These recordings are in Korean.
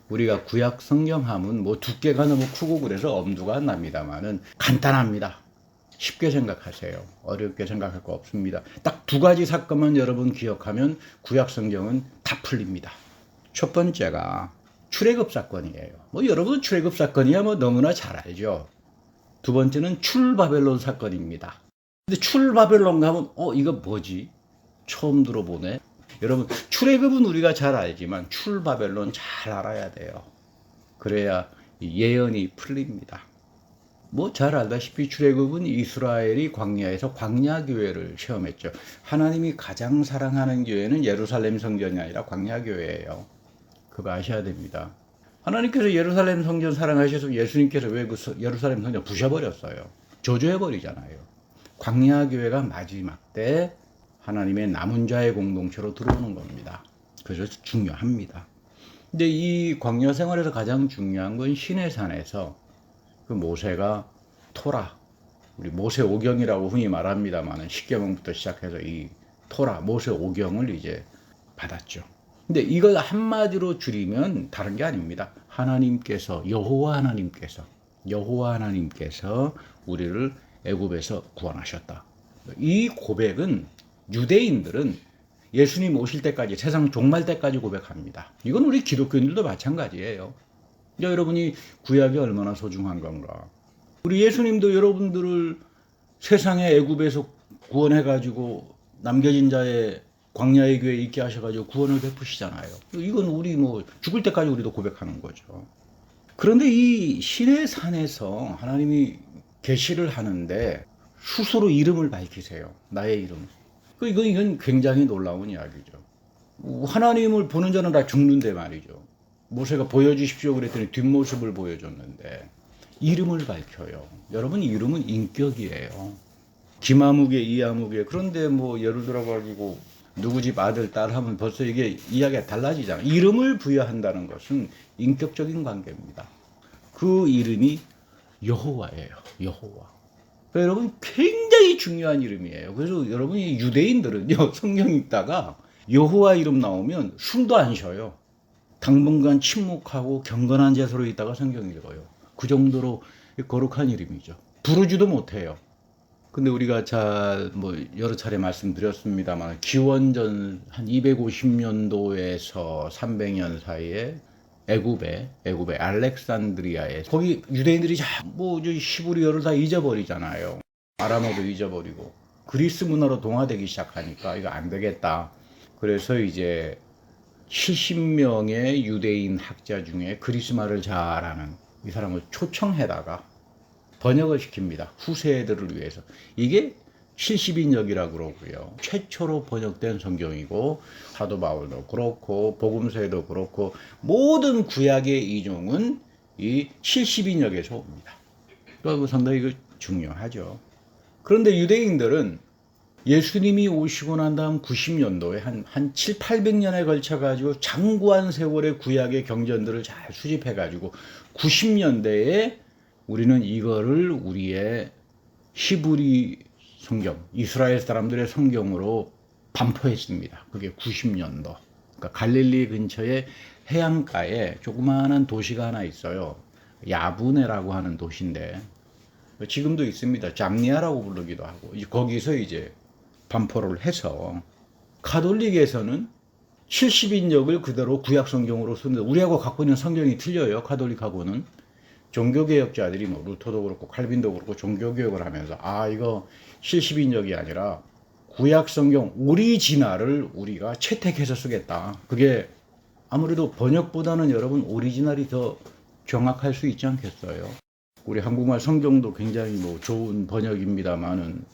우리가 구약 성경 하면 뭐 두께가 너무 크고 그래서 엄두가 안 납니다만은 간단합니다. 쉽게 생각하세요. 어렵게 생각할 거 없습니다. 딱 두 가지 사건만 여러분 기억하면 구약 성경은 다 풀립니다. 첫 번째가 출애굽 사건이에요. 뭐 여러분 출애굽 사건이야 뭐 너무나 잘 알죠. 두 번째는 출바벨론 사건입니다. 근데 출바벨론 가면 이거 뭐지? 처음 들어보네. 여러분 출애굽은 우리가 잘 알지만 출바벨론 잘 알아야 돼요. 그래야 예언이 풀립니다. 뭐 잘 알다시피 출애굽은 이스라엘이 광야에서 광야교회를 체험했죠. 하나님이 가장 사랑하는 교회는 예루살렘 성전이 아니라 광야교회예요. 그거 아셔야 됩니다. 하나님께서 예루살렘 성전 사랑하셔서 예수님께서 왜 그 예루살렘 성전 부셔버렸어요? 저주해버리잖아요. 광야교회가 마지막 때 하나님의 남은 자의 공동체로 들어오는 겁니다. 그래서 중요합니다. 근데 이 광야 생활에서 가장 중요한 건 시내산에서 그 모세가 토라, 우리 모세 오경이라고 흔히 말합니다만 10계명부터 시작해서 이 토라, 모세 오경을 이제 받았죠. 근데 이걸 한마디로 줄이면 다른 게 아닙니다. 하나님께서 여호와 하나님께서 우리를 애굽에서 구원하셨다. 이 고백은 유대인들은 예수님 오실 때까지, 세상 종말 때까지 고백합니다. 이건 우리 기독교인들도 마찬가지예요. 여러분이 구약이 얼마나 소중한 건가. 우리 예수님도 여러분들을 세상의 애굽에서 구원해가지고 남겨진 자의 광야의 교회에 있게 하셔가지고 구원을 베푸시잖아요. 이건 우리 뭐 죽을 때까지 우리도 고백하는 거죠. 그런데 이 시내산에서 하나님이 계시를 하는데 스스로 이름을 밝히세요. 나의 이름. 이건 굉장히 놀라운 이야기죠. 하나님을 보는 자는 다 죽는데 말이죠. 모세가 보여주십시오 그랬더니 뒷모습을 보여줬는데 이름을 밝혀요. 여러분 이름은 인격이에요. 김아무개 이아무개. 그런데 뭐 예를 들어가지고 누구 집 아들 딸 하면 벌써 이게 이야기가 달라지잖아요. 이름을 부여한다는 것은 인격적인 관계입니다. 그 이름이 여호와예요. 여호와. 그러니까 여러분 굉장히 중요한 이름이에요. 그래서 여러분이 유대인들은요 성경 읽다가 여호와 이름 나오면 숨도 안 쉬어요. 당분간 침묵하고 경건한 자세로 있다가 성경 읽어요. 그 정도로 거룩한 이름이죠. 부르지도 못해요. 근데 우리가 잘 뭐 여러 차례 말씀드렸습니다만 기원전 한 250년도에서 300년 사이에 애굽의 알렉산드리아에 거기 유대인들이 뭐 시브리어를 다 잊어버리잖아요. 아람어도 잊어버리고 그리스 문화로 동화되기 시작하니까 이거 안 되겠다. 그래서 이제 70명의 유대인 학자 중에 그리스말을 잘 아는 이 사람을 초청해다가 번역을 시킵니다. 후세들을 위해서. 이게 70인역이라고 그러고요. 최초로 번역된 성경이고 사도 바울도 그렇고 복음서에도 그렇고 모든 구약의 이종은 이 70인역에서 옵니다. 그리고 상당히 중요하죠. 그런데 유대인들은 예수님이 오시고 난 다음 90년도에 한 7, 800년에 걸쳐가지고 장구한 세월의 구약의 경전들을 잘 수집해가지고 90년대에 우리는 이거를 우리의 히브리 성경, 이스라엘 사람들의 성경으로 반포했습니다. 그게 90년도. 그러니까 갈릴리 근처에 해안가에 조그마한 도시가 하나 있어요. 야부네라고 하는 도시인데 지금도 있습니다. 잠니아라고 부르기도 하고 거기서 이제 반포를 해서 가톨릭에서는 70인역을 그대로 구약 성경으로 쓰는데 우리하고 갖고 있는 성경이 틀려요. 가톨릭하고는. 종교개혁자들이 뭐 루터도 그렇고 칼빈도 그렇고 종교개혁을 하면서 이거 70인역이 아니라 구약 성경 오리지널을 우리가 채택해서 쓰겠다. 그게 아무래도 번역보다는 여러분 오리지널이 더 정확할 수 있지 않겠어요? 우리 한국말 성경도 굉장히 뭐 좋은 번역입니다만은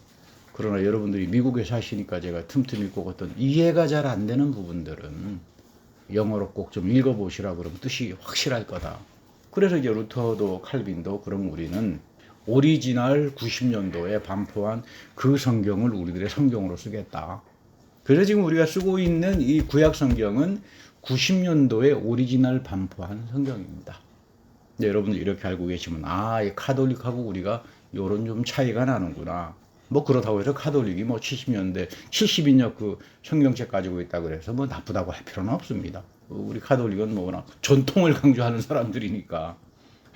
그러나 여러분들이 미국에 사시니까 제가 틈틈이 꼭 어떤 이해가 잘 안 되는 부분들은 영어로 꼭 좀 읽어보시라 그러면 뜻이 확실할 거다. 그래서 이제 루터도 칼빈도 그럼 우리는 오리지널 90년도에 반포한 그 성경을 우리들의 성경으로 쓰겠다. 그래서 지금 우리가 쓰고 있는 이 구약 성경은 90년도에 오리지널 반포한 성경입니다. 여러분들 이렇게 알고 계시면 이 카톨릭하고 우리가 요런 좀 차이가 나는구나. 뭐 그렇다고 해서 카톨릭이 뭐 70년대 70인역 그 성경책 가지고 있다 그래서 뭐 나쁘다고 할 필요는 없습니다. 우리 카톨릭은 뭐 워낙 전통을 강조하는 사람들이니까.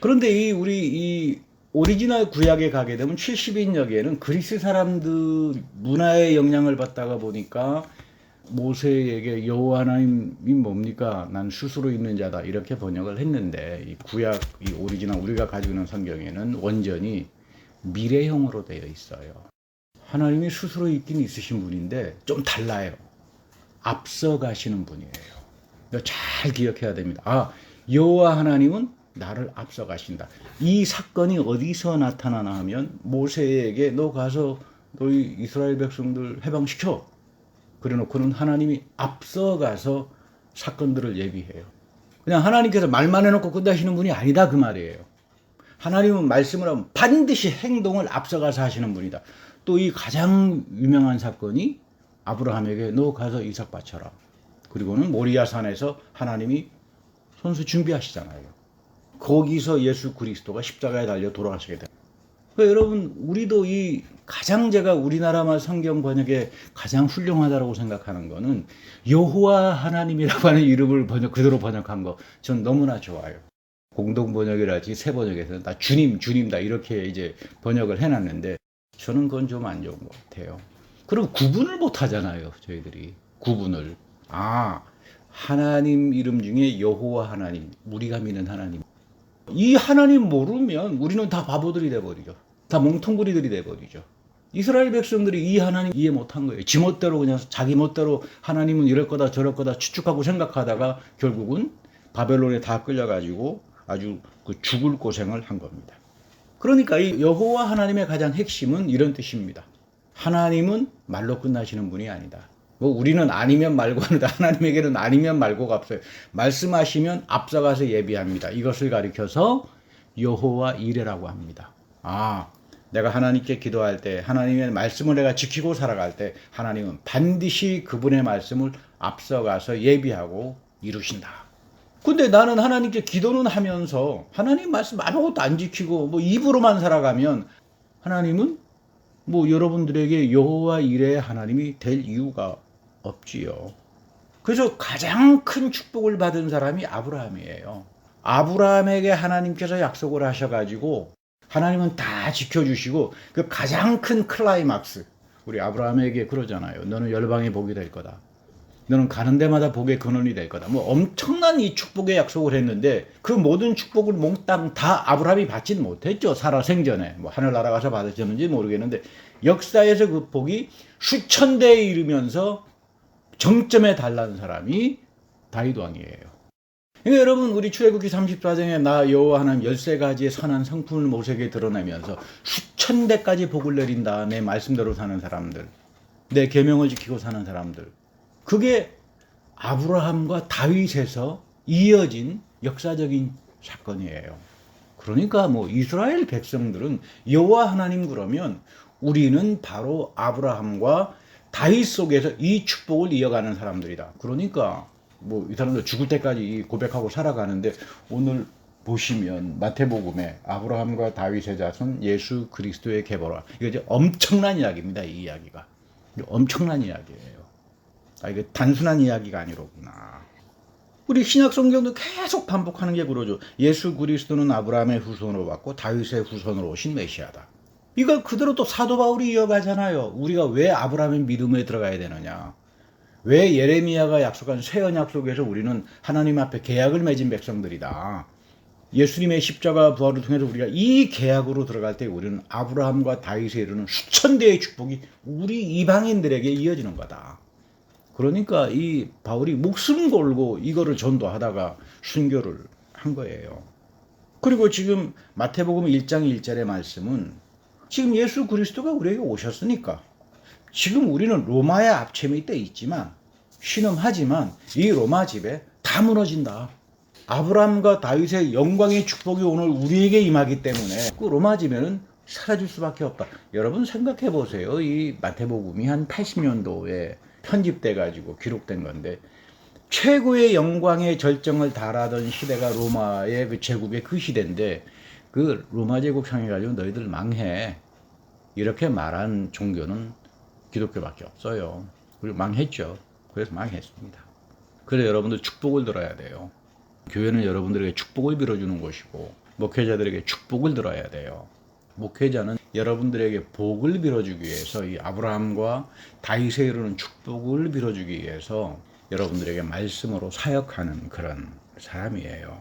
그런데 이 오리지널 구약에 가게 되면 70인역에는 그리스 사람들 문화의 영향을 받다가 보니까 모세에게 여호와 하나님이 뭡니까? 난 스스로 있는 자다. 이렇게 번역을 했는데 이 구약, 이 오리지널 우리가 가지고 있는 성경에는 원전이 미래형으로 되어 있어요. 하나님이 스스로 있긴 있으신 분인데 좀 달라요. 앞서 가시는 분이에요. 잘 기억해야 됩니다. 여호와 하나님은 나를 앞서 가신다. 이 사건이 어디서 나타나나 하면 모세에게 너 가서 너희 이스라엘 백성들 해방시켜. 그래놓고는 하나님이 앞서가서 사건들을 예비해요. 그냥 하나님께서 말만 해놓고 끝나시는 분이 아니다 그 말이에요. 하나님은 말씀을 하면 반드시 행동을 앞서가서 하시는 분이다. 또 이 가장 유명한 사건이 아브라함에게 너 가서 이삭 바쳐라. 그리고는 모리아 산에서 하나님이 손수 준비하시잖아요. 거기서 예수 그리스도가 십자가에 달려 돌아가시게 돼요. 그러니까 여러분 우리도 이 가장 제가 우리나라말 성경 번역에 가장 훌륭하다고 생각하는 거는 여호와 하나님이라고 하는 이름을 그대로 번역한 거 전 너무나 좋아요. 공동 번역이라지 새 번역에서는 다 주님다 이렇게 이제 번역을 해놨는데 저는 그건 좀 안 좋은 것 같아요. 그리고 구분을 못 하잖아요, 저희들이. 구분을. 하나님 이름 중에 여호와 하나님, 우리가 믿는 하나님. 이 하나님 모르면 우리는 다 바보들이 돼버리죠. 다 멍텅구리들이 돼버리죠. 이스라엘 백성들이 이 하나님 이해 못한 거예요. 지멋대로 그냥 자기 멋대로 하나님은 이럴 거다 저럴 거다 추측하고 생각하다가 결국은 바벨론에 다 끌려가지고 아주 그 죽을 고생을 한 겁니다. 그러니까 이 여호와 하나님의 가장 핵심은 이런 뜻입니다. 하나님은 말로 끝나시는 분이 아니다. 뭐 우리는 아니면 말고 하는데 하나님에게는 아니면 말고가 없어요. 말씀하시면 앞서가서 예비합니다. 이것을 가리켜서 여호와 이레라고 합니다. 내가 하나님께 기도할 때 하나님의 말씀을 내가 지키고 살아갈 때 하나님은 반드시 그분의 말씀을 앞서가서 예비하고 이루신다. 근데 나는 하나님께 기도는 하면서 하나님 말씀 아무것도 안 지키고 뭐 입으로만 살아가면 하나님은 뭐 여러분들에게 여호와 이레의 하나님이 될 이유가 없지요. 그래서 가장 큰 축복을 받은 사람이 아브라함이에요. 아브라함에게 하나님께서 약속을 하셔가지고 하나님은 다 지켜주시고 그 가장 큰 클라이막스 우리 아브라함에게 그러잖아요. 너는 열방의 복이 될 거다. 너는 가는 데마다 복의 근원이 될 거다. 뭐 엄청난 이 축복의 약속을 했는데 그 모든 축복을 몽땅 다 아브라함이 받지는 못했죠. 살아 생전에. 뭐 하늘나라 가서 받으셨는지 모르겠는데 역사에서 그 복이 수천 대에 이르면서 정점에 달한 사람이 다윗 왕이에요. 그러니까 여러분 우리 출애굽기 34장에 나 여호와 하나님 13가지의 선한 성품을 모세에게 드러내면서 수천 대까지 복을 내린다. 내 말씀대로 사는 사람들. 내 계명을 지키고 사는 사람들. 그게 아브라함과 다윗에서 이어진 역사적인 사건이에요. 그러니까 뭐 이스라엘 백성들은 여호와 하나님 그러면 우리는 바로 아브라함과 다윗 속에서 이 축복을 이어가는 사람들이다. 그러니까 뭐 이 사람들 죽을 때까지 고백하고 살아가는데 오늘 보시면 마태복음에 아브라함과 다윗의 자손 예수 그리스도의 계보라. 이거 이제 엄청난 이야기입니다. 이 이야기가. 엄청난 이야기예요. 이게 단순한 이야기가 아니로구나. 우리 신약 성경도 계속 반복하는 게 그러죠. 예수 그리스도는 아브라함의 후손으로 왔고 다윗의 후손으로 오신 메시아다. 이걸 그대로 또 사도 바울이 이어가잖아요. 우리가 왜 아브라함의 믿음에 들어가야 되느냐. 왜 예레미야가 약속한 새 언약 속에서 우리는 하나님 앞에 계약을 맺은 백성들이다. 예수님의 십자가 부활을 통해서 우리가 이 계약으로 들어갈 때 우리는 아브라함과 다윗에 이르는 수천 대의 축복이 우리 이방인들에게 이어지는 거다. 그러니까 이 바울이 목숨 걸고 이거를 전도하다가 순교를 한 거예요. 그리고 지금 마태복음 1장 1절의 말씀은 지금 예수 그리스도가 우리에게 오셨으니까 지금 우리는 로마의 압체 밑에 있지만 신음하지만 이 로마 집에 다 무너진다. 아브라함과 다윗의 영광의 축복이 오늘 우리에게 임하기 때문에 그 로마 집에는 사라질 수밖에 없다. 여러분 생각해 보세요. 이 마태복음이 한 80년도에 편집돼 가지고 기록된 건데 최고의 영광의 절정을 달하던 시대가 로마의 그 제국의 그 시대인데 그 로마 제국 향해 가지고 너희들 망해. 이렇게 말한 종교는 기독교밖에 없어요. 그리고 망했죠. 그래서 망했습니다. 그래서 여러분들 축복을 들어야 돼요. 교회는 여러분들에게 축복을 빌어주는 곳이고 목회자들에게 축복을 들어야 돼요. 목회자는 여러분들에게 복을 빌어주기 위해서 이 아브라함과 다윗에 이르는 축복을 빌어주기 위해서 여러분들에게 말씀으로 사역하는 그런 사람이에요.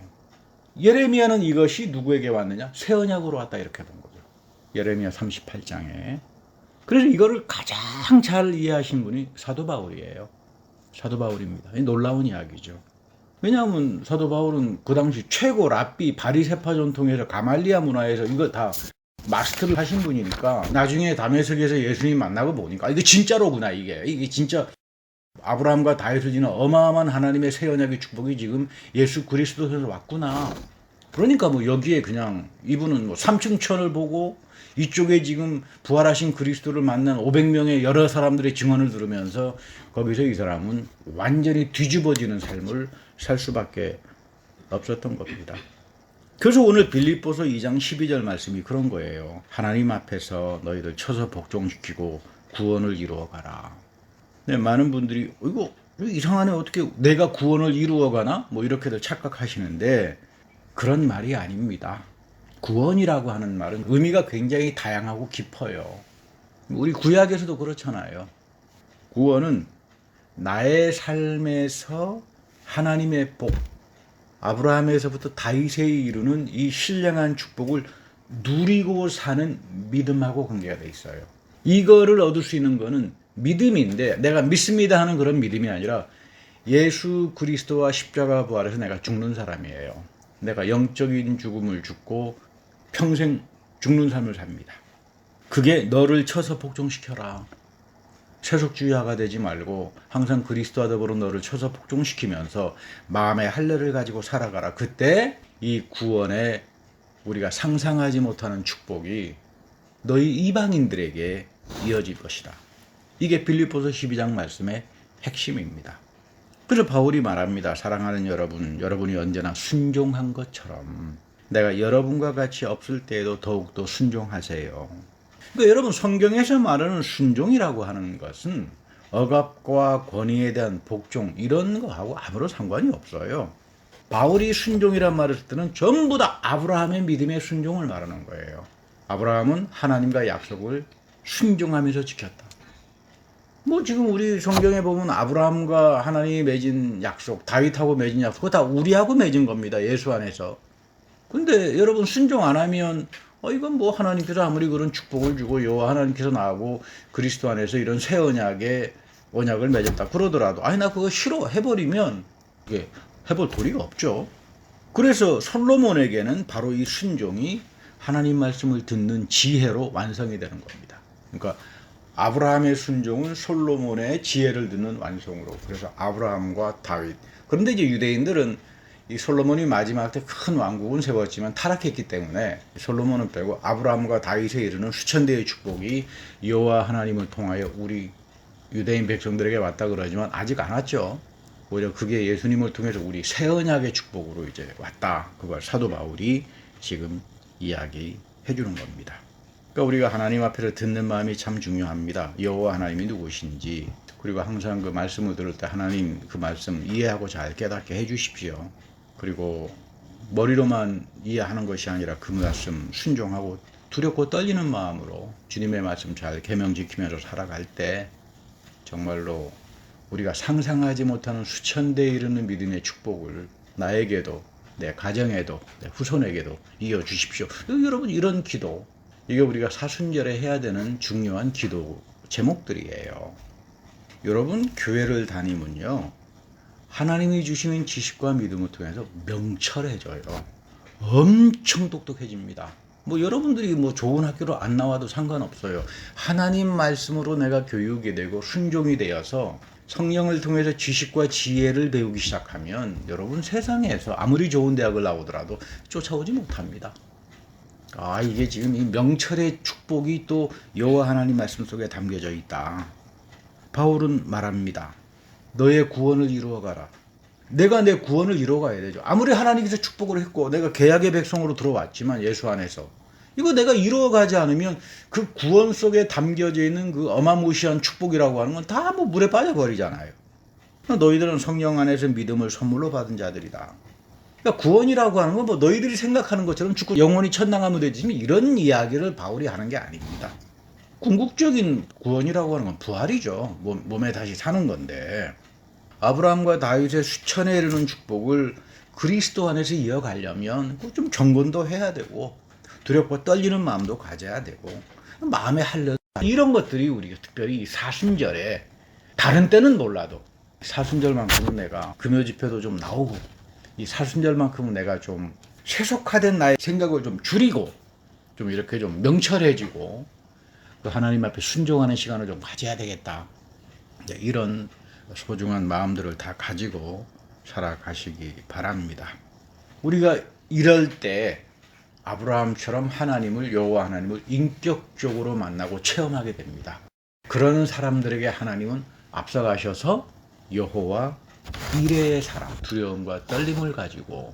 예레미야는 이것이 누구에게 왔느냐? 새 언약으로 왔다 이렇게 본 거죠. 예레미야 38장에. 그래서 이거를 가장 잘 이해하신 분이 사도 바울이에요. 사도 바울입니다. 놀라운 이야기죠. 왜냐하면 사도 바울은 그 당시 최고 랍비 바리새파 전통에서 가말리아 문화에서 이거 다 마스터를 하신 분이니까 나중에 다메섹에서 예수님 만나고 보니까 이게 진짜로구나. 이게 진짜 아브라함과 다윗을 지는 어마어마한 하나님의 새 언약의 축복이 지금 예수 그리스도에서 왔구나. 그러니까 뭐 여기에 그냥 이분은 뭐 삼층천을 보고 이쪽에 지금 부활하신 그리스도를 만난 500명의 여러 사람들의 증언을 들으면서 거기서 이 사람은 완전히 뒤집어지는 삶을 살 수밖에 없었던 겁니다. 그래서 오늘 빌립보서 2장 12절 말씀이 그런 거예요. 하나님 앞에서 너희들 쳐서 복종시키고 구원을 이루어가라. 네, 많은 분들이 이거 이상하네, 어떻게 내가 구원을 이루어가나? 뭐 이렇게들 착각하시는데 그런 말이 아닙니다. 구원이라고 하는 말은 의미가 굉장히 다양하고 깊어요. 우리 구약에서도 그렇잖아요. 구원은 나의 삶에서 하나님의 복, 아브라함에서부터 다윗에 이르는 이 신령한 축복을 누리고 사는 믿음하고 관계가 돼 있어요. 이거를 얻을 수 있는 거는 믿음인데 내가 믿습니다 하는 그런 믿음이 아니라 예수 그리스도와 십자가 부활해서 내가 죽는 사람이에요. 내가 영적인 죽음을 죽고 평생 죽는 삶을 삽니다. 그게 너를 쳐서 복종시켜라. 세속주의화가 되지 말고 항상 그리스도와 더불어 너를 쳐서 복종시키면서 마음의 할례를 가지고 살아가라. 그때 이 구원에 우리가 상상하지 못하는 축복이 너희 이방인들에게 이어질 것이다. 이게 빌립보서 12장 말씀의 핵심입니다. 그래서 바울이 말합니다. 사랑하는 여러분, 여러분이 언제나 순종한 것처럼 내가 여러분과 같이 없을 때에도 더욱더 순종하세요. 그러니까 여러분, 성경에서 말하는 순종이라고 하는 것은 억압과 권위에 대한 복종 이런 거하고 아무런 상관이 없어요. 바울이 순종이란 말을 쓸 때는 전부 다 아브라함의 믿음의 순종을 말하는 거예요. 아브라함은 하나님과 약속을 순종하면서 지켰다. 뭐 지금 우리 성경에 보면 아브라함과 하나님이 맺은 약속, 다윗하고 맺은 약속, 그거 다 우리하고 맺은 겁니다. 예수 안에서. 근데 여러분 순종 안 하면 이건 뭐 하나님께서 아무리 그런 축복을 주고 여호와 하나님께서 나하고 그리스도 안에서 이런 새 언약을 맺었다 그러더라도 나 그거 싫어 해버리면 이게 해볼 도리가 없죠. 그래서 솔로몬에게는 바로 이 순종이 하나님 말씀을 듣는 지혜로 완성이 되는 겁니다. 그러니까 아브라함의 순종은 솔로몬의 지혜를 듣는 완성으로. 그래서 아브라함과 다윗. 그런데 이제 유대인들은 이 솔로몬이 마지막 때 큰 왕국은 세웠지만 타락했기 때문에 솔로몬은 빼고 아브라함과 다윗에 이르는 수천 대의 축복이 여호와 하나님을 통하여 우리 유대인 백성들에게 왔다 그러지만 아직 안 왔죠. 오히려 그게 예수님을 통해서 우리 새 언약의 축복으로 이제 왔다. 그걸 사도 바울이 지금 이야기해 주는 겁니다. 그러니까 우리가 하나님 앞에서 듣는 마음이 참 중요합니다. 여호와 하나님이 누구신지, 그리고 항상 그 말씀을 들을 때 하나님 그 말씀 이해하고 잘 깨닫게 해 주십시오. 그리고 머리로만 이해하는 것이 아니라 그 말씀 순종하고 두렵고 떨리는 마음으로 주님의 말씀 잘 계명 지키면서 살아갈 때 정말로 우리가 상상하지 못하는 수천 대에 이르는 믿음의 축복을 나에게도 내 가정에도 내 후손에게도 이어주십시오. 여러분, 이런 기도, 이게 우리가 사순절에 해야 되는 중요한 기도 제목들이에요. 여러분, 교회를 다니면요, 하나님이 주시는 지식과 믿음을 통해서 명철해져요. 엄청 똑똑해집니다. 뭐 여러분들이 뭐 좋은 학교로 안 나와도 상관없어요. 하나님 말씀으로 내가 교육이 되고 순종이 되어서 성령을 통해서 지식과 지혜를 배우기 시작하면 여러분, 세상에서 아무리 좋은 대학을 나오더라도 쫓아오지 못합니다. 이게 지금 이 명철의 축복이 또 여호와 하나님 말씀 속에 담겨져 있다. 바울은 말합니다. 너의 구원을 이루어가라. 내가 내 구원을 이루어가야 되죠. 아무리 하나님께서 축복을 했고 내가 계약의 백성으로 들어왔지만 예수 안에서 이거 내가 이루어가지 않으면 그 구원 속에 담겨져 있는 그 어마무시한 축복이라고 하는 건 다 뭐 물에 빠져버리잖아요. 너희들은 성령 안에서 믿음을 선물로 받은 자들이다. 그러니까 구원이라고 하는 건 뭐 너희들이 생각하는 것처럼 죽고 영원히 천당하면 되지 이런 이야기를 바울이 하는 게 아닙니다. 궁극적인 구원이라고 하는 건 부활이죠. 몸에 다시 사는 건데 아브라함과 다윗의 수천에 이르는 축복을 그리스도 안에서 이어가려면 좀 경건도 해야 되고 두렵고 떨리는 마음도 가져야 되고 마음에 한려 이런 것들이 우리가 특별히 사순절에 다른 때는 몰라도 사순절만큼은 내가 금요 집회도 좀 나오고 이 사순절만큼은 내가 좀 세속화된 나의 생각을 좀 줄이고 좀 이렇게 좀 명철해지고 그 하나님 앞에 순종하는 시간을 좀 가져야 되겠다. 이런 소중한 마음들을 다 가지고 살아가시기 바랍니다. 우리가 이럴 때 아브라함처럼 하나님을 여호와 하나님을 인격적으로 만나고 체험하게 됩니다. 그런 사람들에게 하나님은 앞서가셔서 여호와 이레의 사랑, 두려움과 떨림을 가지고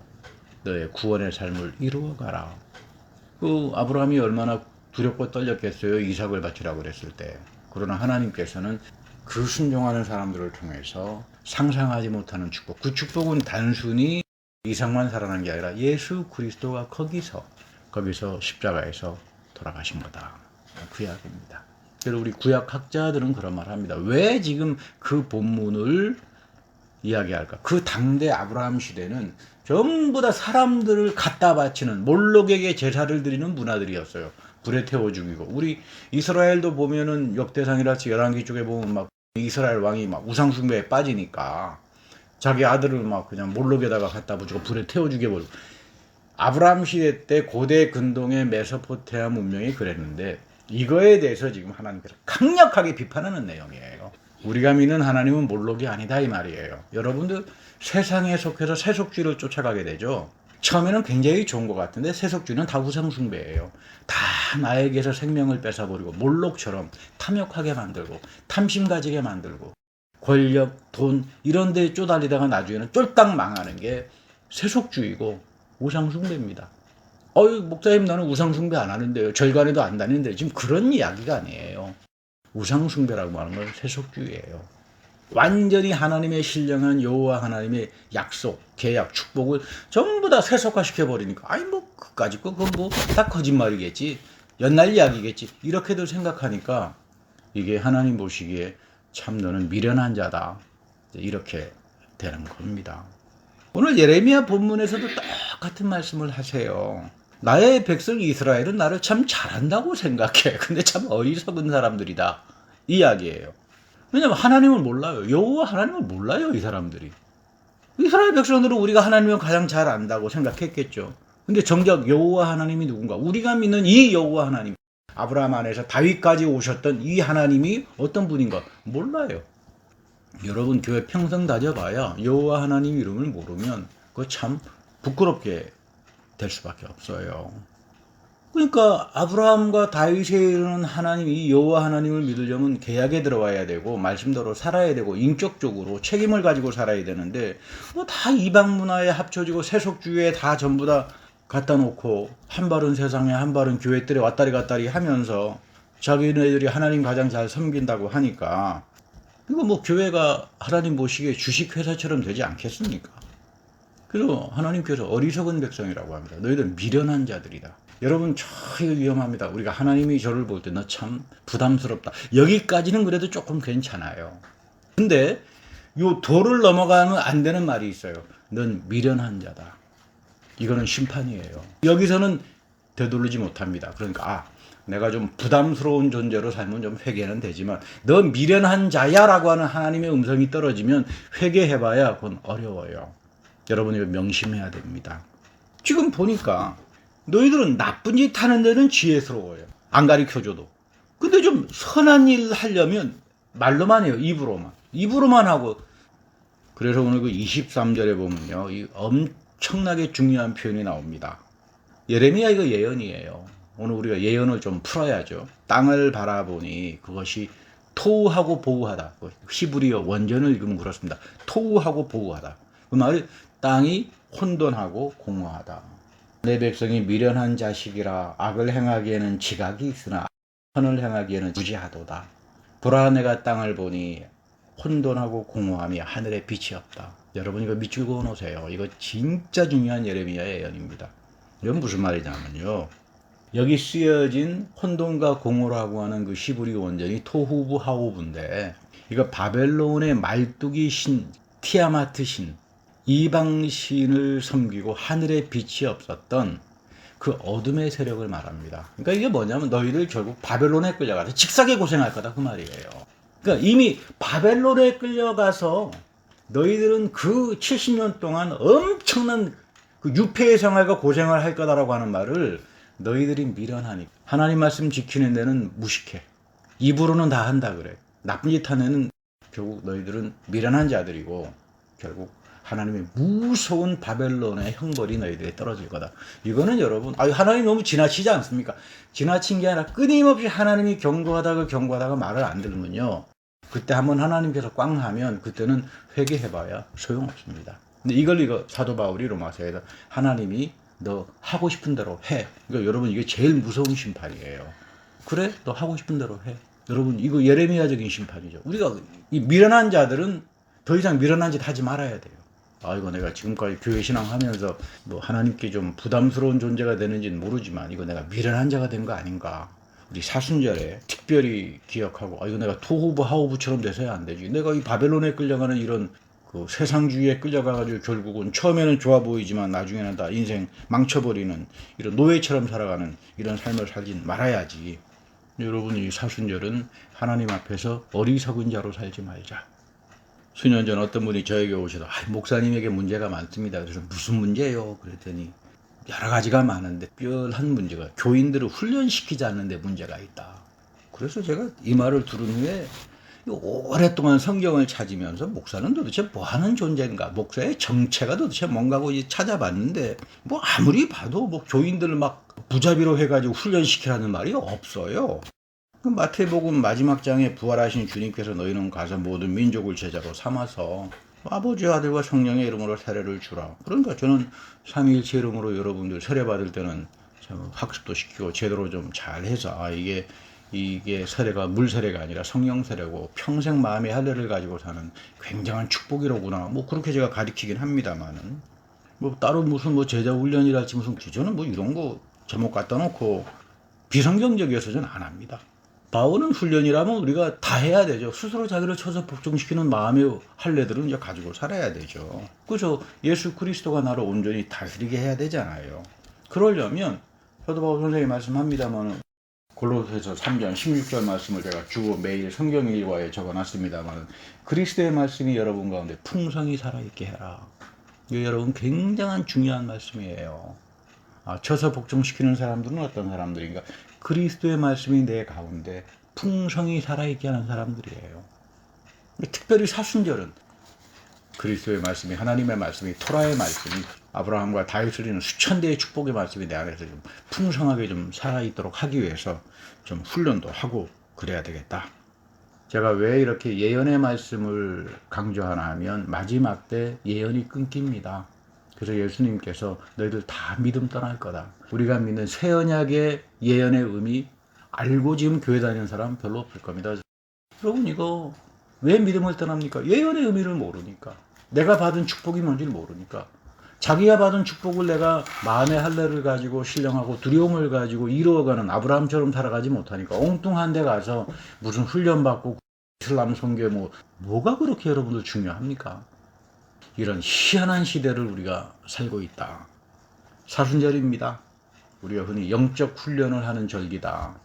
너의 구원의 삶을 이루어가라. 그 아브라함이 얼마나 두렵고 떨렸겠어요. 이삭을 바치라고 그랬을 때. 그러나 하나님께서는 그 순종하는 사람들을 통해서 상상하지 못하는 축복. 그 축복은 단순히 이삭만 살아난 게 아니라 예수 그리스도가 거기서 십자가에서 돌아가신 거다. 그 이야기입니다. 그래서 우리 구약학자들은 그런 말을 합니다. 왜 지금 그 본문을 이야기할까? 그 당대 아브라함 시대는 전부 다 사람들을 갖다 바치는 몰록에게 제사를 드리는 문화들이었어요. 불에 태워 죽이고. 우리 이스라엘도 보면은 역대상이라서 열왕기 쪽에 보면 막 이스라엘 왕이 막 우상숭배에 빠지니까 자기 아들을 막 그냥 몰록에다가 갖다 붙이고 불에 태워 죽여버리고. 아브라함 시대 때 고대 근동의 메소포타미아 문명이 그랬는데 이거에 대해서 지금 하나님께서 강력하게 비판하는 내용이에요. 우리가 믿는 하나님은 몰록이 아니다 이 말이에요. 여러분들 세상에 속해서 세속주의를 쫓아가게 되죠. 처음에는 굉장히 좋은 것 같은데 세속주의는 다 우상숭배예요. 다 나에게서 생명을 뺏어버리고 몰록처럼 탐욕하게 만들고 탐심 가지게 만들고 권력, 돈 이런 데 쪼달리다가 나중에는 쫄딱 망하는 게 세속주의고 우상숭배입니다. 목사님 나는 우상숭배 안 하는데요. 절간에도 안 다니는데 지금 그런 이야기가 아니에요. 우상숭배라고 하는 건 세속주의예요. 완전히 하나님의 신령한 여호와 하나님의 약속, 계약, 축복을 전부 다 세속화시켜버리니까 그까짓 거 그건 뭐 다 거짓말이겠지. 옛날 이야기겠지. 이렇게들 생각하니까 이게 하나님 보시기에 참 너는 미련한 자다. 이렇게 되는 겁니다. 오늘 예레미야 본문에서도 똑같은 말씀을 하세요. 나의 백성 이스라엘은 나를 참 잘한다고 생각해. 근데 참 어리석은 사람들이다. 이 이야기예요. 왜냐면 하나님을 몰라요. 여호와 하나님을 몰라요. 이 사람들이. 이스라엘 백성들은 우리가 하나님을 가장 잘 안다고 생각했겠죠. 근데 정작 여호와 하나님이 누군가? 우리가 믿는 이 여호와 하나님. 아브라함 안에서 다윗까지 오셨던 이 하나님이 어떤 분인가? 몰라요. 여러분 교회 평생 다녀봐야 여호와 하나님 이름을 모르면 그거 참 부끄럽게 될 수밖에 없어요. 그러니까 아브라함과 다윗에 이르는 하나님, 이 여호와 하나님을 믿으려면 계약에 들어와야 되고 말씀대로 살아야 되고 인격적으로 책임을 가지고 살아야 되는데 뭐 다 이방 문화에 합쳐지고 세속주의에 다 전부 다 갖다 놓고 한 발은 세상에 한 발은 교회 뜰에 왔다리 갔다리 하면서 자기네들이 하나님 가장 잘 섬긴다고 하니까 이거 뭐 교회가 하나님 보시기에 주식회사처럼 되지 않겠습니까? 그래서 하나님께서 어리석은 백성이라고 합니다. 너희들 미련한 자들이다. 여러분 저 위험합니다. 우리가 하나님이 저를 볼 때 너 참 부담스럽다. 여기까지는 그래도 조금 괜찮아요. 근데 요 도를 넘어가면 안 되는 말이 있어요. 넌 미련한 자다. 이거는 심판이에요. 여기서는 되돌리지 못합니다. 그러니까 내가 좀 부담스러운 존재로 살면 좀 회개는 되지만 너 미련한 자야라고 하는 하나님의 음성이 떨어지면 회개해봐야 그건 어려워요. 여러분 이거 명심해야 됩니다. 지금 보니까 너희들은 나쁜 짓 하는 데는 지혜스러워요. 안 가르쳐줘도. 근데 좀 선한 일 하려면 말로만 해요. 입으로만 하고. 그래서 오늘 그 23절에 보면요. 이 엄청나게 중요한 표현이 나옵니다. 예레미야 이거 예언이에요. 오늘 우리가 예언을 좀 풀어야죠. 땅을 바라보니 그것이 토우하고 보우하다. 히브리어 원전을 읽으면 그렇습니다. 토우하고 보우하다. 그 말이 땅이 혼돈하고 공허하다. 내 백성이 미련한 자식이라 악을 행하기에는 지각이 있으나 선을 행하기에는 무지하도다. 보라 내가 땅을 보니 혼돈하고 공허함이 하늘에 빛이 없다. 여러분 이거 미치고 놓으세요. 이거 진짜 중요한 예레미야의 예언입니다. 이건 무슨 말이냐면요. 여기 쓰여진 혼돈과 공허라고 하는 그 히브리 원전이 토후부 하오부인데 이거 바벨론의 말뚝이 신, 티아마트 신, 이방 신을 섬기고 하늘에 빛이 없었던 그 어둠의 세력을 말합니다. 그러니까 이게 뭐냐면 너희들 결국 바벨론에 끌려가서 직사게 고생할 거다 그 말이에요. 그러니까 이미 바벨론에 끌려가서 너희들은 그 70년 동안 엄청난 그 유폐의 생활과 고생을 할 거다라고 하는 말을 너희들이 미련하니 하나님 말씀 지키는 데는 무식해. 입으로는 다 한다 그래. 나쁜 짓 하는 애는 결국 너희들은 미련한 자들이고 결국 하나님의 무서운 바벨론의 형벌이 너희들에 떨어질 거다. 이거는 여러분, 하나님 너무 지나치지 않습니까? 지나친 게 아니라 끊임없이 하나님이 경고하다가 말을 안 들으면요. 그때 한번 하나님께서 꽝 하면 그때는 회개해봐야 소용없습니다. 근데 이거 사도 바울이 로마서에서 하나님이 너 하고 싶은 대로 해. 그러니까 여러분 이게 제일 무서운 심판이에요. 그래? 너 하고 싶은 대로 해. 여러분 이거 예레미야적인 심판이죠. 우리가 이 미련한 자들은 더 이상 미련한 짓 하지 말아야 돼요. 이거 내가 지금까지 교회 신앙하면서 뭐 하나님께 좀 부담스러운 존재가 되는지는 모르지만 이거 내가 미련한 자가 된 거 아닌가. 우리 사순절에 특별히 기억하고 이거 내가 토후부 하오부처럼 돼서야 안 되지. 내가 이 바벨론에 끌려가는 이런 그 세상주의에 끌려가가지고 결국은 처음에는 좋아 보이지만 나중에는 다 인생 망쳐버리는 이런 노예처럼 살아가는 이런 삶을 살진 말아야지. 여러분 이 사순절은 하나님 앞에서 어리석은 자로 살지 말자. 수년 전 어떤 분이 저에게 오셔서 목사님에게 문제가 많습니다. 그래서 무슨 문제예요? 그랬더니 여러 가지가 많은데 특별한 문제가 교인들을 훈련시키지 않는데 문제가 있다. 그래서 제가 이 말을 들은 후에 오랫동안 성경을 찾으면서 목사는 도대체 뭐 하는 존재인가? 목사의 정체가 도대체 뭔가고 찾아봤는데 뭐 아무리 봐도 뭐 교인들을 막 부자비로 해가지고 훈련시키라는 말이 없어요. 마태복음 마지막 장에 부활하신 주님께서 너희는 가서 모든 민족을 제자로 삼아서 아버지와 아들과 성령의 이름으로 세례를 주라. 그러니까 저는 삼위일체 이름으로 여러분들 세례 받을 때는 학습도 시키고 제대로 좀 잘해서 이게 세례가 물 세례가 아니라 성령 세례고 평생 마음의 할례를 가지고 사는 굉장한 축복이로구나. 뭐 그렇게 제가 가르치긴 합니다만은 뭐 따로 무슨 뭐 제자 훈련이랄지 무슨 저는 뭐 이런 거 제목 갖다 놓고 비성경적이어서 저는 안 합니다. 바오는 훈련이라면 우리가 다 해야 되죠. 스스로 자기를 쳐서 복종시키는 마음의 할례들은 이제 가지고 살아야 되죠. 그래서 예수 그리스도가 나를 온전히 다스리게 해야 되잖아요. 그러려면 사도 바울 선생님이 말씀합니다만 골로새서 3장 16절 말씀을 제가 주로 매일 성경 일과에 적어놨습니다만 그리스도의 말씀이 여러분 가운데 풍성히 살아있게 해라. 이거 여러분 굉장한 중요한 말씀이에요. 쳐서 복종시키는 사람들은 어떤 사람들인가? 그리스도의 말씀이 내 가운데 풍성히 살아있게 하는 사람들이에요. 특별히 사순절은 그리스도의 말씀이 하나님의 말씀이 토라의 말씀이 아브라함과 다윗을 이루는 수천 대의 축복의 말씀이 내 안에서 좀 풍성하게 좀 살아있도록 하기 위해서 좀 훈련도 하고 그래야 되겠다. 제가 왜 이렇게 예언의 말씀을 강조하나 하면 마지막 때 예언이 끊깁니다. 그래서 예수님께서 너희들 다 믿음 떠날 거다. 우리가 믿는 새 언약의 예언의 의미 알고 지금 교회 다니는 사람 별로 없을 겁니다. 여러분 이거 왜 믿음을 떠납니까? 예언의 의미를 모르니까. 내가 받은 축복이 뭔지를 모르니까. 자기가 받은 축복을 내가 마음의 할례를 가지고 신령하고 두려움을 가지고 이루어가는 아브라함처럼 살아가지 못하니까 엉뚱한 데 가서 무슨 훈련받고 이슬람 선교 뭐가 그렇게 여러분들 중요합니까? 이런 희한한 시대를 우리가 살고 있다. 사순절입니다. 우리가 흔히 영적 훈련을 하는 절기다.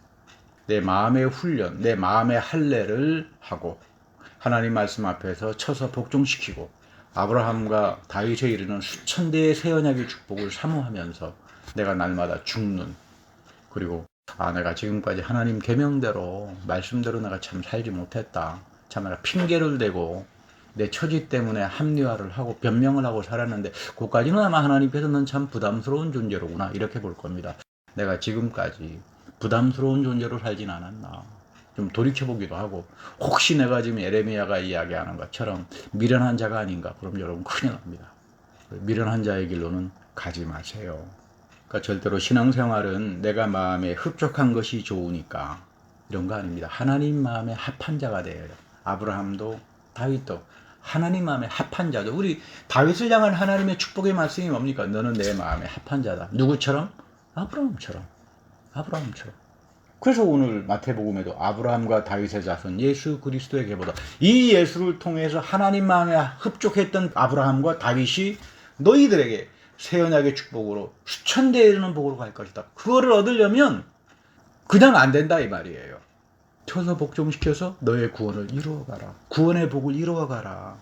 내 마음의 훈련, 내 마음의 할례를 하고 하나님 말씀 앞에서 쳐서 복종시키고 아브라함과 다윗에 이르는 수천 대의 새 언약의 축복을 사모하면서 내가 날마다 죽는 그리고 내가 지금까지 하나님 계명대로 말씀대로 내가 참 살지 못했다. 참 내가 핑계를 대고 내 처지 때문에 합리화를 하고 변명을 하고 살았는데 그까지는 아마 하나님께서 넌 참 부담스러운 존재로구나 이렇게 볼 겁니다. 내가 지금까지 부담스러운 존재로 살진 않았나 좀 돌이켜보기도 하고 혹시 내가 지금 예레미야가 이야기하는 것처럼 미련한 자가 아닌가 그럼 여러분 큰일 납니다. 미련한 자의 길로는 가지 마세요. 그러니까 절대로 신앙생활은 내가 마음에 흡족한 것이 좋으니까 이런 거 아닙니다. 하나님 마음에 합한 자가 되어요. 아브라함도 다윗도 하나님 마음에 합한 자죠. 우리 다윗을 향한 하나님의 축복의 말씀이 뭡니까? 너는 내 마음에 합한 자다. 누구처럼? 아브라함처럼. 아브라함처럼. 그래서 오늘 마태복음에도 아브라함과 다윗의 자손 예수 그리스도에게보다 이 예수를 통해서 하나님 마음에 흡족했던 아브라함과 다윗이 너희들에게 새 언약의 축복으로 수천 대에 이르는 복으로 갈 것이다. 그거를 얻으려면 그냥 안 된다 이 말이에요. 쳐서 복종시켜서 너의 구원을 이루어가라. 구원의 복을 이루어가라.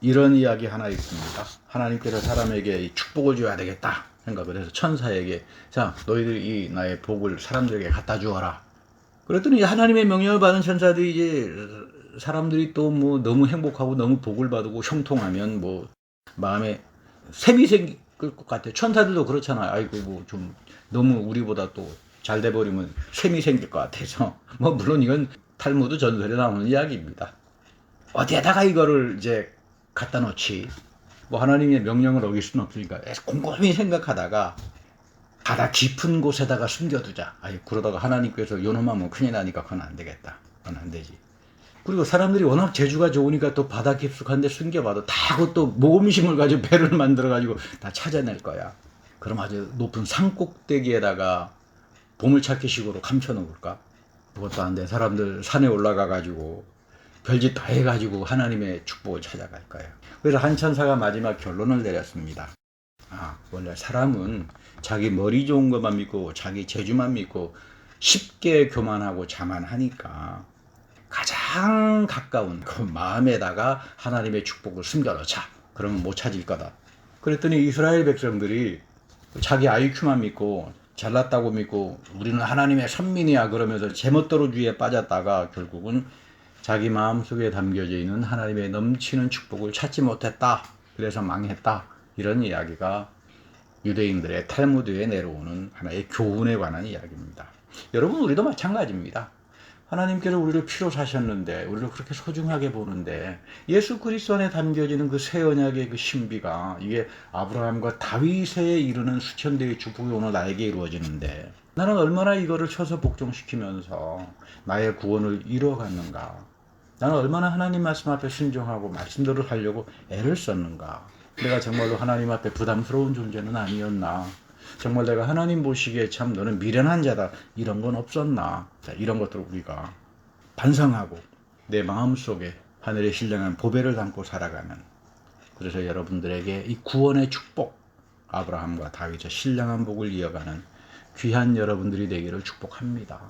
이런 이야기 하나 있습니다. 하나님께서 사람에게 축복을 줘야 되겠다 생각을 해서 천사에게 자 너희들이 이 나의 복을 사람들에게 갖다 주어라. 그랬더니 하나님의 명령을 받은 천사들이 이제 사람들이 또 뭐 너무 행복하고 너무 복을 받고 형통하면 뭐 마음에 샘이 생길 것 같아요. 천사들도 그렇잖아요. 아이고 뭐 좀 너무 우리보다 또 잘 돼버리면 샘이 생길 것 같아서 뭐 물론 이건 탈무드 전설에 나오는 이야기입니다. 어디에다가 이거를 이제 갖다 놓지 뭐 하나님의 명령을 어길 수는 없으니까 곰곰이 생각하다가 바다 깊은 곳에다가 숨겨두자. 아니 그러다가 하나님께서 요놈하면 큰일 나니까 그건 안 되겠다. 그건 안 되지. 그리고 사람들이 워낙 재주가 좋으니까 또 바다 깊숙한데 숨겨봐도 다 그것도 모험심을 가지고 배를 만들어가지고 다 찾아낼 거야. 그럼 아주 높은 산 꼭대기에다가 보물찾기식으로 감춰놓을까? 그것도 안 돼. 사람들 산에 올라가가지고 별짓 다 해가지고 하나님의 축복을 찾아갈 거예요. 그래서 한 천사가 마지막 결론을 내렸습니다. 원래 사람은 자기 머리 좋은 것만 믿고 자기 재주만 믿고 쉽게 교만하고 자만하니까 가장 가까운 그 마음에다가 하나님의 축복을 숨겨놓자. 그러면 못 찾을 거다. 그랬더니 이스라엘 백성들이 자기 IQ만 믿고 잘났다고 믿고 우리는 하나님의 선민이야 그러면서 제멋대로주의에 빠졌다가 결국은 자기 마음속에 담겨져 있는 하나님의 넘치는 축복을 찾지 못했다. 그래서 망했다. 이런 이야기가 유대인들의 탈무드에 내려오는 하나의 교훈에 관한 이야기입니다. 여러분 우리도 마찬가지입니다. 하나님께서 우리를 피로 사셨는데 우리를 그렇게 소중하게 보는데 예수 그리스도 안에 담겨지는 그 새 언약의 그 신비가 이게 아브라함과 다윗에 이르는 수천 대의 축복이 오늘 나에게 이루어지는데 나는 얼마나 이거를 쳐서 복종시키면서 나의 구원을 이루어갔는가. 나는 얼마나 하나님 말씀 앞에 순종하고 말씀대로 하려고 애를 썼는가. 내가 정말로 하나님 앞에 부담스러운 존재는 아니었나. 정말 내가 하나님 보시기에 참 너는 미련한 자다. 이런 건 없었나. 자, 이런 것들을 우리가 반성하고 내 마음속에 하늘의 신령한 보배를 담고 살아가는 그래서 여러분들에게 이 구원의 축복 아브라함과 다윗의 신령한 복을 이어가는 귀한 여러분들이 되기를 축복합니다.